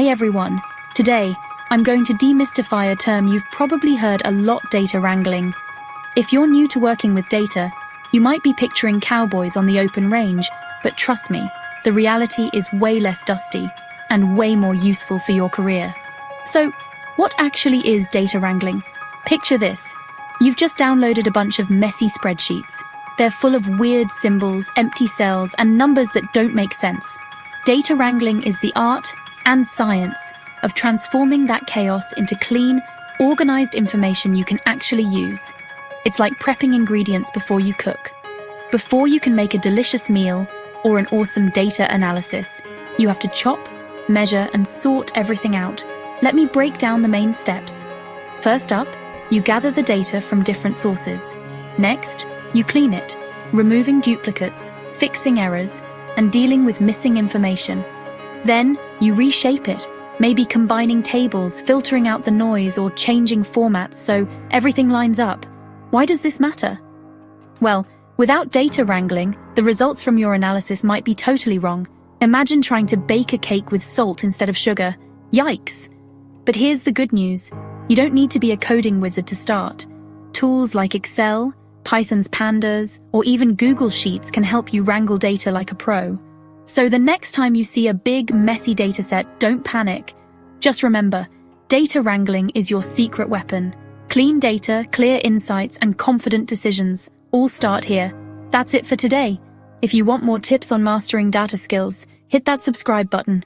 Hey everyone, today I'm going to demystify a term you've probably heard a lot: data wrangling. If you're new to working with data, you might be picturing cowboys on the open range, but trust me, the reality is way less dusty and way more useful for your career. So, what actually is data wrangling? Picture this. You've just downloaded a bunch of messy spreadsheets. They're full of weird symbols, empty cells, and numbers that don't make sense. Data wrangling is the art and science of transforming that chaos into clean, organized information you can actually use. It's like prepping ingredients before you cook. Before you can make a delicious meal or an awesome data analysis, you have to chop, measure, and sort everything out. Let me break down the main steps. First up, you gather the data from different sources. Next, you clean it, removing duplicates, fixing errors, and dealing with missing information. Then, you reshape it, maybe combining tables, filtering out the noise, or changing formats so everything lines up. Why does this matter? Well, without data wrangling, the results from your analysis might be totally wrong. Imagine trying to bake a cake with salt instead of sugar. Yikes! But here's the good news. You don't need to be a coding wizard to start. Tools like Excel, Python's Pandas, or even Google Sheets can help you wrangle data like a pro. So the next time you see a big, messy dataset, don't panic. Just remember, data wrangling is your secret weapon. Clean data, clear insights, and confident decisions all start here. That's it for today. If you want more tips on mastering data skills, hit that subscribe button